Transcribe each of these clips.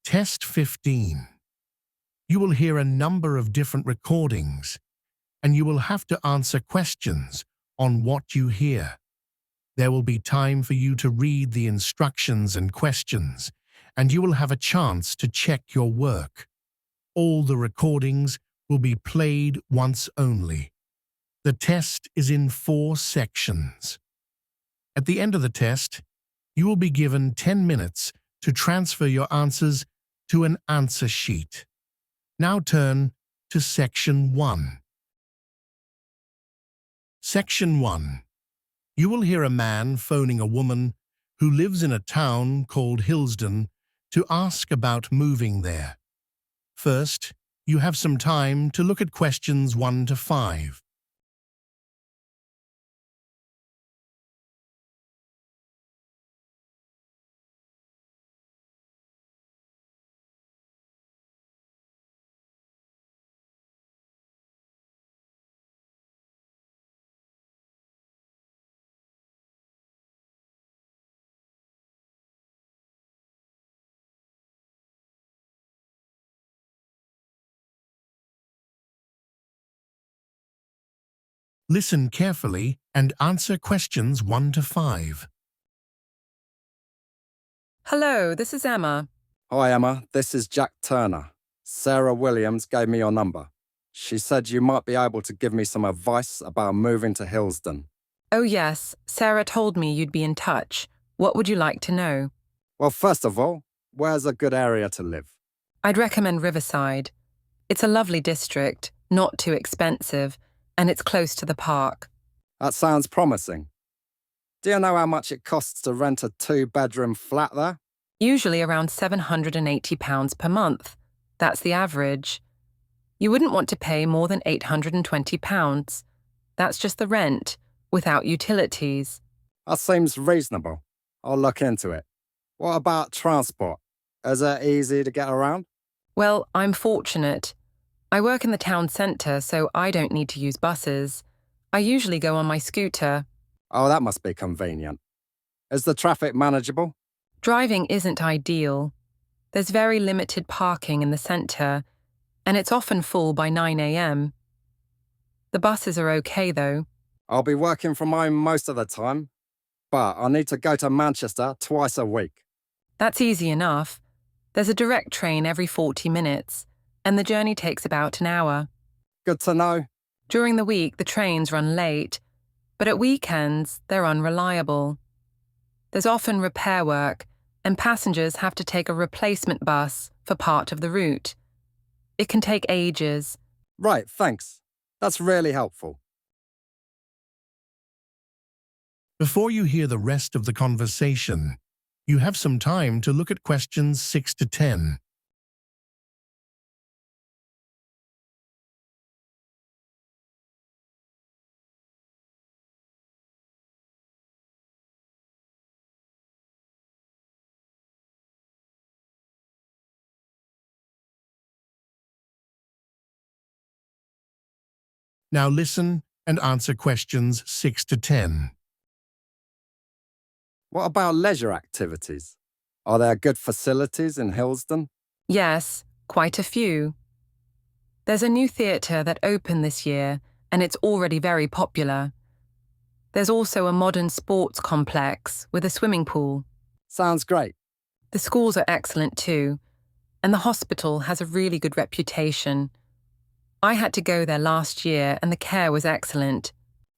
Test 15. You will hear a number of different recordings, and you will have to answer questions on what you hear. There will be time for you to read the instructions and questions, and you will have a chance to check your work. All the recordings will be played once only. The test is in 4 sections. At the end of the test, you will be given 10 minutes to transfer your answers to an answer sheet. Now turn to Section 1. Section 1. You will hear a man phoning a woman who lives in a town called Hillsden to ask about moving there. First, you have some time to look at questions 1 to 5. Listen carefully and answer questions 1 to 5. Hello, this is Emma. Hi Emma, this is Jack Turner. Sarah Williams gave me your number. She said you might be able to give me some advice about moving to Hillsden. Oh yes, Sarah told me you'd be in touch. What would you like to know? Well, first of all, where's a good area to live? I'd recommend Riverside. It's a lovely district, not too expensive, and it's close to the park. That sounds promising. Do you know how much it costs to rent a 2-bedroom flat there? Usually around £780 per month. That's the average. You wouldn't want to pay more than £820. That's just the rent, without utilities. That seems reasonable. I'll look into it. What about transport? Is it easy to get around? Well, I'm fortunate. I work in the town centre, so I don't need to use buses. I usually go on my scooter. Oh, that must be convenient. Is the traffic manageable? Driving isn't ideal. There's very limited parking in the centre, and it's often full by 9 a.m. The buses are okay, though. I'll be working from home most of the time, but I need to go to Manchester twice a week. That's easy enough. There's a direct train every 40 minutes, and the journey takes about an hour. Good to know. During the week, the trains run late, but at weekends, they're unreliable. There's often repair work, and passengers have to take a replacement bus for part of the route. It can take ages. Right, thanks. That's really helpful. Before you hear the rest of the conversation, you have some time to look at questions 6 to 10. Now listen and answer questions 6 to 10. What about leisure activities? Are there good facilities in Hillsden? Yes, quite a few. There's a new theatre that opened this year, and it's already very popular. There's also a modern sports complex with a swimming pool. Sounds great. The schools are excellent too, and the hospital has a really good reputation. I had to go there last year, and the care was excellent.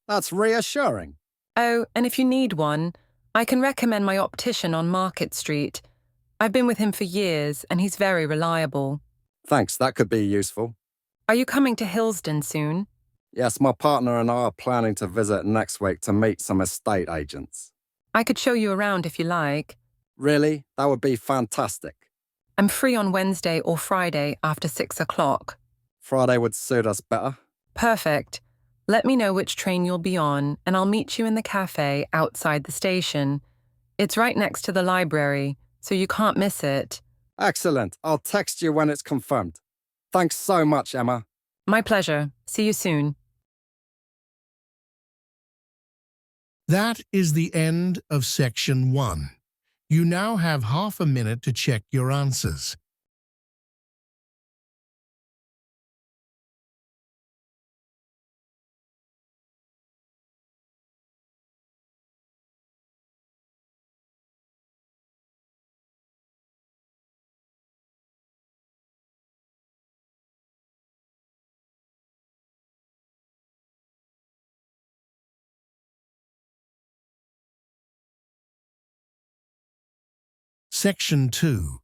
That's reassuring. Oh, and if you need one, I can recommend my optician on Market Street. I've been with him for years, and he's very reliable. Thanks, that could be useful. Are you coming to Hillsden soon? Yes, my partner and I are planning to visit next week to meet some estate agents. I could show you around if you like. Really? That would be fantastic. I'm free on Wednesday or Friday after 6 o'clock. Friday would suit us better. Perfect. Let me know which train you'll be on, and I'll meet you in the cafe outside the station. It's right next to the library, so you can't miss it. Excellent. I'll text you when it's confirmed. Thanks so much, Emma. My pleasure. See you soon. That is the end of Section 1. You now have half a minute to check your answers. Section 2.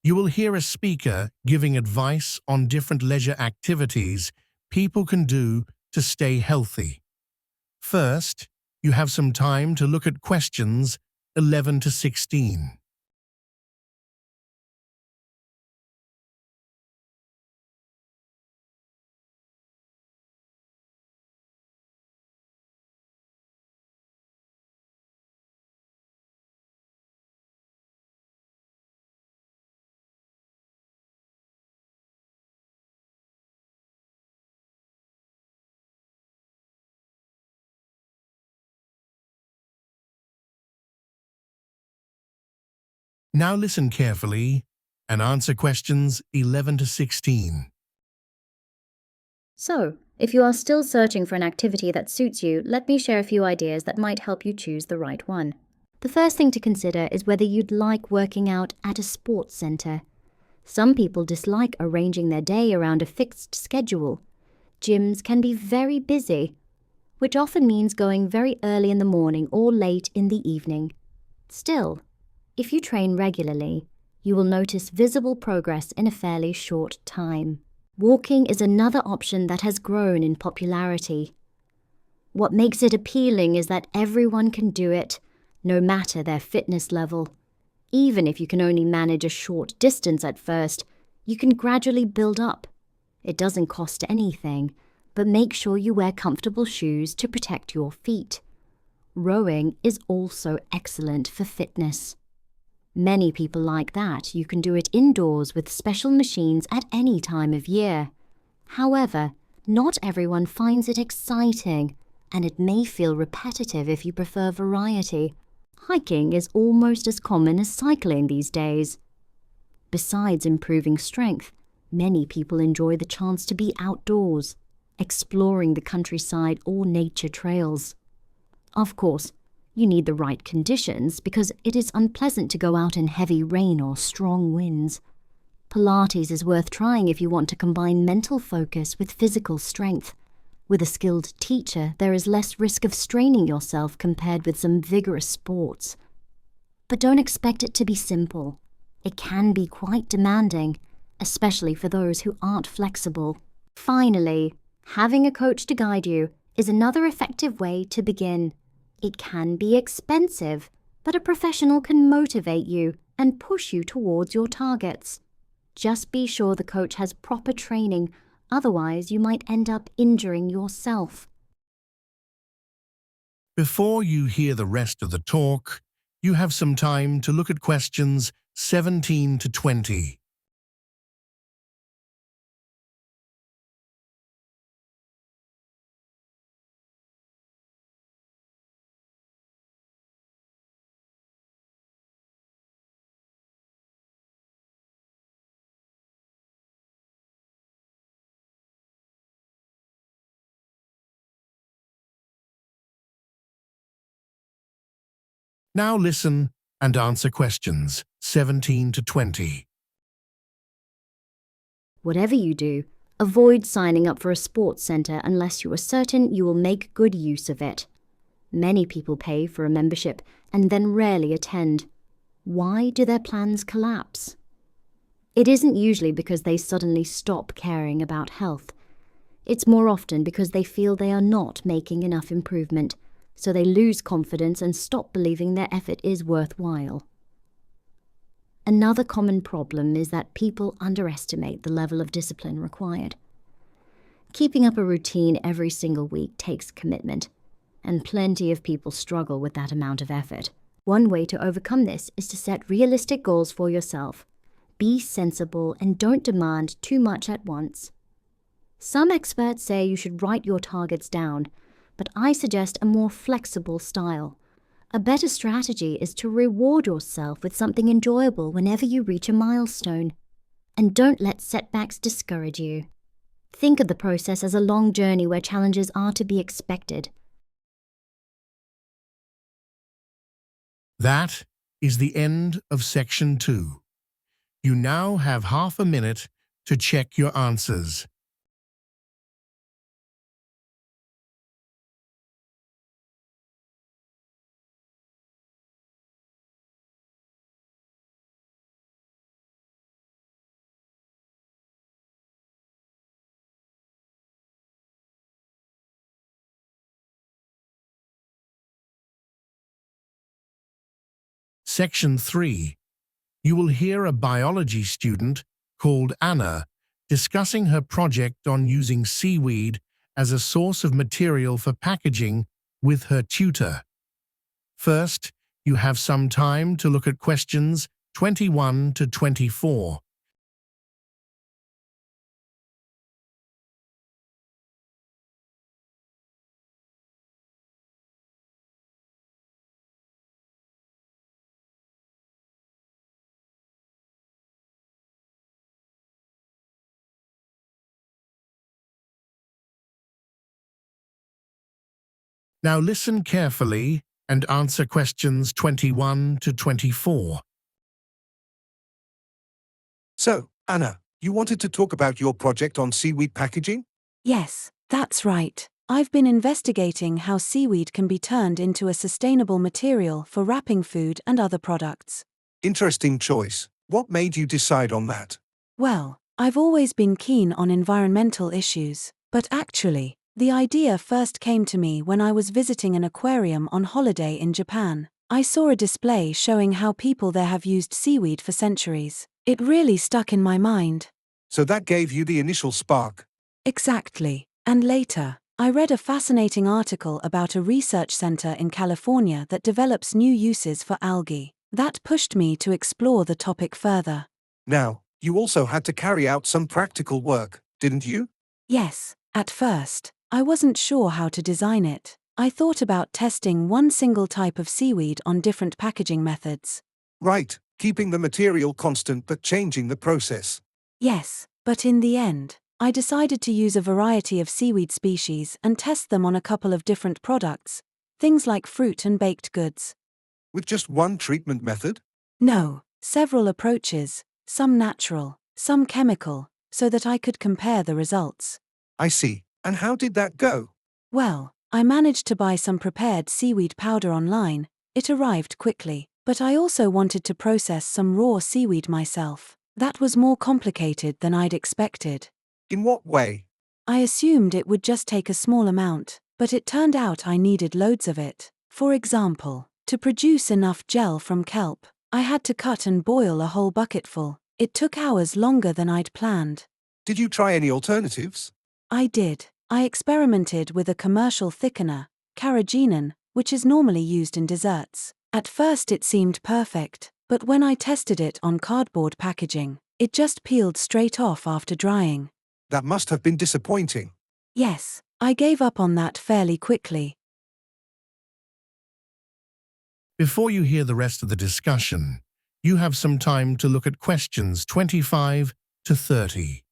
You will hear a speaker giving advice on different leisure activities people can do to stay healthy. First, you have some time to look at questions 11 to 16. Now listen carefully and answer questions 11 to 16. So, if you are still searching for an activity that suits you, let me share a few ideas that might help you choose the right one. The first thing to consider is whether you'd like working out at a sports centre. Some people dislike arranging their day around a fixed schedule. Gyms can be very busy, which often means going very early in the morning or late in the evening. Still, if you train regularly, you will notice visible progress in a fairly short time. Walking is another option that has grown in popularity. What makes it appealing is that everyone can do it, no matter their fitness level. Even if you can only manage a short distance at first, you can gradually build up. It doesn't cost anything, but make sure you wear comfortable shoes to protect your feet. Rowing is also excellent for fitness. Many people like that. You can do it indoors with special machines at any time of year. However, not everyone finds it exciting, and it may feel repetitive if you prefer variety. Hiking is almost as common as cycling these days. Besides improving strength, many people enjoy the chance to be outdoors, exploring the countryside or nature trails. Of course, you need the right conditions because it is unpleasant to go out in heavy rain or strong winds. Pilates is worth trying if you want to combine mental focus with physical strength. With a skilled teacher, there is less risk of straining yourself compared with some vigorous sports. But don't expect it to be simple. It can be quite demanding, especially for those who aren't flexible. Finally, having a coach to guide you is another effective way to begin. It can be expensive, but a professional can motivate you and push you towards your targets. Just be sure the coach has proper training, otherwise you might end up injuring yourself. Before you hear the rest of the talk, you have some time to look at questions 17 to 20. Now listen and answer questions 17 to 20. Whatever you do, avoid signing up for a sports centre unless you are certain you will make good use of it. Many people pay for a membership and then rarely attend. Why do their plans collapse? It isn't usually because they suddenly stop caring about health. It's more often because they feel they are not making enough improvement, so they lose confidence and stop believing their effort is worthwhile. Another common problem is that people underestimate the level of discipline required. Keeping up a routine every single week takes commitment, and plenty of people struggle with that amount of effort. One way to overcome this is to set realistic goals for yourself. Be sensible and don't demand too much at once. Some experts say you should write your targets down, but I suggest a more flexible style. A better strategy is to reward yourself with something enjoyable whenever you reach a milestone. And don't let setbacks discourage you. Think of the process as a long journey where challenges are to be expected. That is the end of Section 2. You now have half a minute to check your answers. Section 3. You will hear a biology student called Anna discussing her project on using seaweed as a source of material for packaging with her tutor. First, you have some time to look at questions 21 to 24. Now listen carefully and answer questions 21 to 24. So, Anna, you wanted to talk about your project on seaweed packaging? Yes, that's right. I've been investigating how seaweed can be turned into a sustainable material for wrapping food and other products. Interesting choice. What made you decide on that? Well, I've always been keen on environmental issues, but actually, the idea first came to me when I was visiting an aquarium on holiday in Japan. I saw a display showing how people there have used seaweed for centuries. It really stuck in my mind. So that gave you the initial spark. Exactly. And later, I read a fascinating article about a research center in California that develops new uses for algae. That pushed me to explore the topic further. Now, you also had to carry out some practical work, didn't you? Yes, at first, I wasn't sure how to design it. I thought about testing one single type of seaweed on different packaging methods. Right, keeping the material constant but changing the process. Yes, but in the end, I decided to use a variety of seaweed species and test them on a couple of different products, things like fruit and baked goods. With just one treatment method? No, several approaches, some natural, some chemical, so that I could compare the results. I see. And how did that go? Well, I managed to buy some prepared seaweed powder online. It arrived quickly, but I also wanted to process some raw seaweed myself. That was more complicated than I'd expected. In what way? I assumed it would just take a small amount, but it turned out I needed loads of it. For example, to produce enough gel from kelp, I had to cut and boil a whole bucketful. It took hours longer than I'd planned. Did you try any alternatives? I did. I experimented with a commercial thickener, carrageenan, which is normally used in desserts. At first it seemed perfect, but when I tested it on cardboard packaging, it just peeled straight off after drying. That must have been disappointing. Yes, I gave up on that fairly quickly. Before you hear the rest of the discussion, you have some time to look at questions 25 to 30.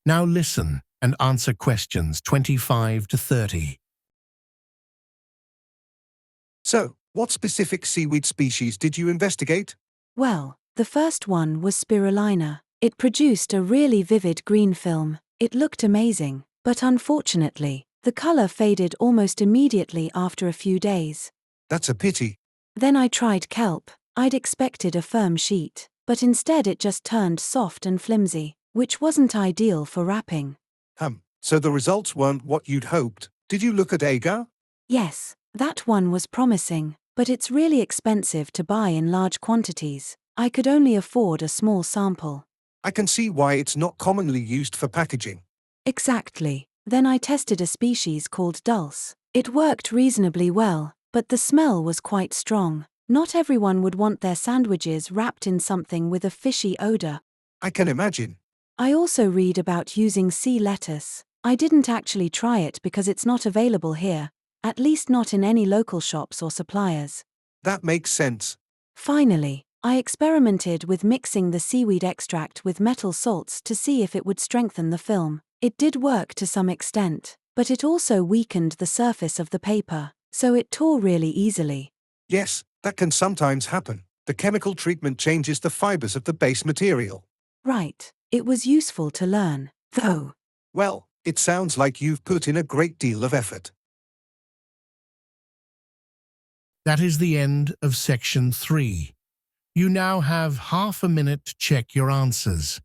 Now listen and answer questions 25 to 30. So, what specific seaweed species did you investigate? Well, the first one was spirulina. It produced a really vivid green film. It looked amazing, but unfortunately, the color faded almost immediately after a few days. That's a pity. Then I tried kelp. I'd expected a firm sheet, but instead it just turned soft and flimsy, which wasn't ideal for wrapping. So the results weren't what you'd hoped. Did you look at agar? Yes, that one was promising, but it's really expensive to buy in large quantities. I could only afford a small sample. I can see why it's not commonly used for packaging. Exactly. Then I tested a species called dulse. It worked reasonably well, but the smell was quite strong. Not everyone would want their sandwiches wrapped in something with a fishy odor. I can imagine. I also read about using sea lettuce. I didn't actually try it because it's not available here, at least not in any local shops or suppliers. That makes sense. Finally, I experimented with mixing the seaweed extract with metal salts to see if it would strengthen the film. It did work to some extent, but it also weakened the surface of the paper, so it tore really easily. Yes, that can sometimes happen. The chemical treatment changes the fibers of the base material. Right. It was useful to learn, though. Well, it sounds like you've put in a great deal of effort. That is the end of section 3. You now have half a minute to check your answers.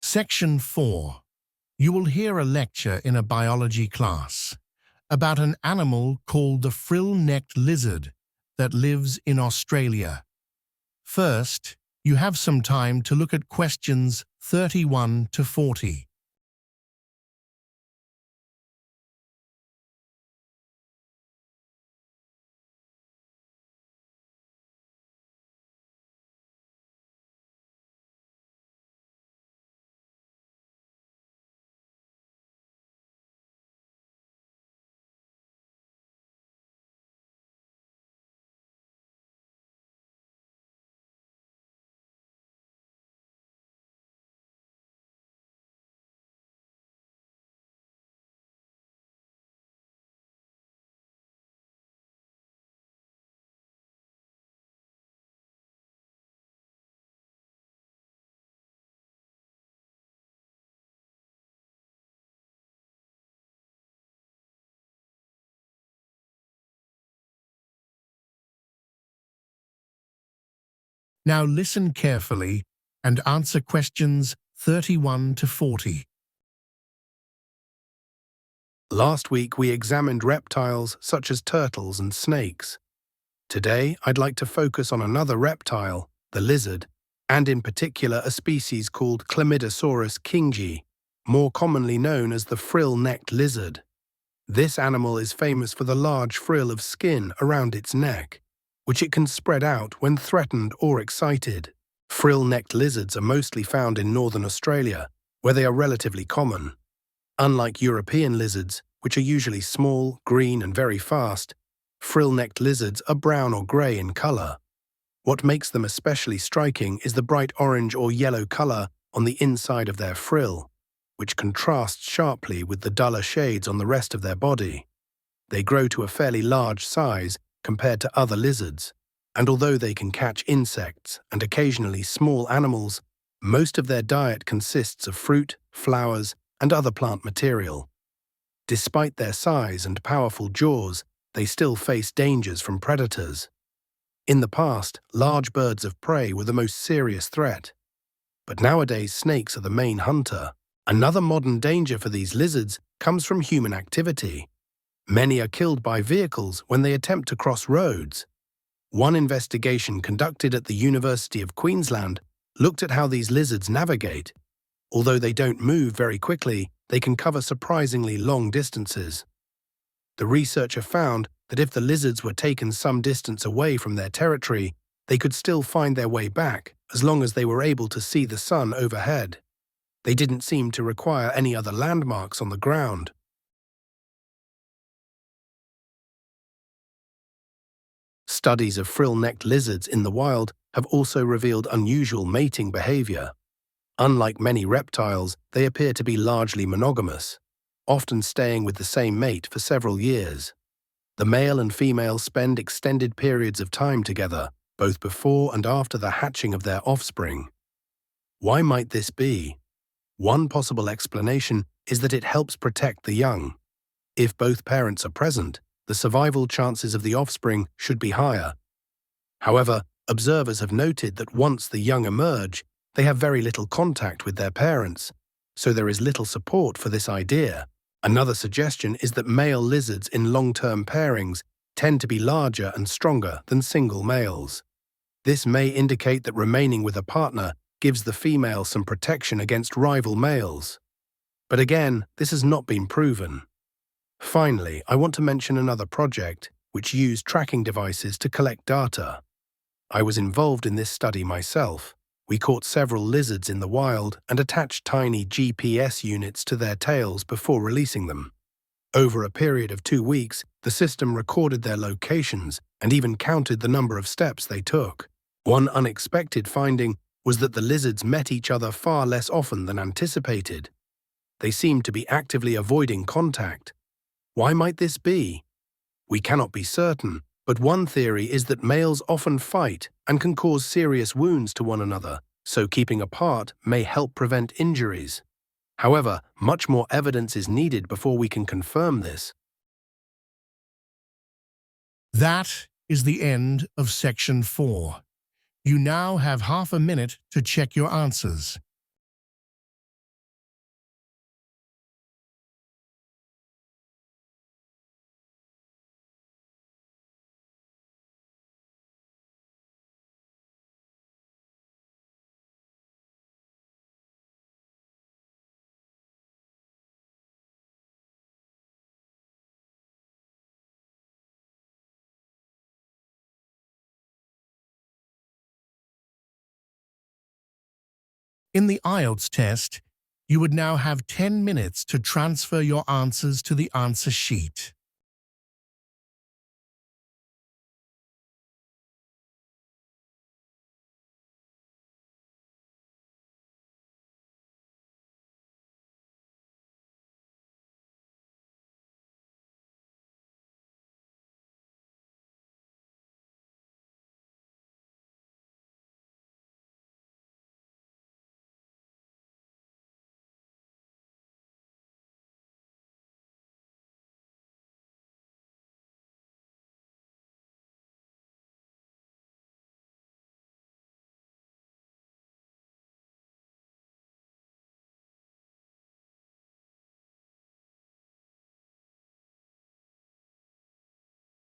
Section 4. You will hear a lecture in a biology class about an animal called the frill-necked lizard that lives in Australia. First, you have some time to look at questions 31 to 40. Now listen carefully and answer questions 31 to 40. Last week we examined reptiles such as turtles and snakes. Today I'd like to focus on another reptile, the lizard, and in particular a species called Chlamydosaurus kingi, more commonly known as the frill-necked lizard. This animal is famous for the large frill of skin around its neck, which it can spread out when threatened or excited. Frill-necked lizards are mostly found in northern Australia, where they are relatively common. Unlike European lizards, which are usually small, green, and very fast, frill-necked lizards are brown or grey in colour. What makes them especially striking is the bright orange or yellow colour on the inside of their frill, which contrasts sharply with the duller shades on the rest of their body. They grow to a fairly large size compared to other lizards, and although they can catch insects and occasionally small animals, most of their diet consists of fruit, flowers, and other plant material. Despite their size and powerful jaws, they still face dangers from predators. In the past, large birds of prey were the most serious threat. But nowadays, snakes are the main hunter. Another modern danger for these lizards comes from human activity. Many are killed by vehicles when they attempt to cross roads. One investigation conducted at the University of Queensland looked at how these lizards navigate. Although they don't move very quickly, they can cover surprisingly long distances. The researcher found that if the lizards were taken some distance away from their territory, they could still find their way back as long as they were able to see the sun overhead. They didn't seem to require any other landmarks on the ground. Studies of frill-necked lizards in the wild have also revealed unusual mating behavior. Unlike many reptiles, they appear to be largely monogamous, often staying with the same mate for several years. The male and female spend extended periods of time together, both before and after the hatching of their offspring. Why might this be? One possible explanation is that it helps protect the young. If both parents are present, the survival chances of the offspring should be higher. However, observers have noted that once the young emerge, they have very little contact with their parents, so there is little support for this idea. Another suggestion is that male lizards in long-term pairings tend to be larger and stronger than single males. This may indicate that remaining with a partner gives the female some protection against rival males. But again, this has not been proven. Finally, I want to mention another project which used tracking devices to collect data. I was involved in this study myself. We caught several lizards in the wild and attached tiny GPS units to their tails before releasing them. Over a period of 2 weeks, the system recorded their locations and even counted the number of steps they took. One unexpected finding was that the lizards met each other far less often than anticipated. They seemed to be actively avoiding contact. Why might this be? We cannot be certain, but one theory is that males often fight and can cause serious wounds to one another, so keeping apart may help prevent injuries. However, much more evidence is needed before we can confirm this. That is the end of Section 4. You now have half a minute to check your answers. In the IELTS test, you would now have 10 minutes to transfer your answers to the answer sheet.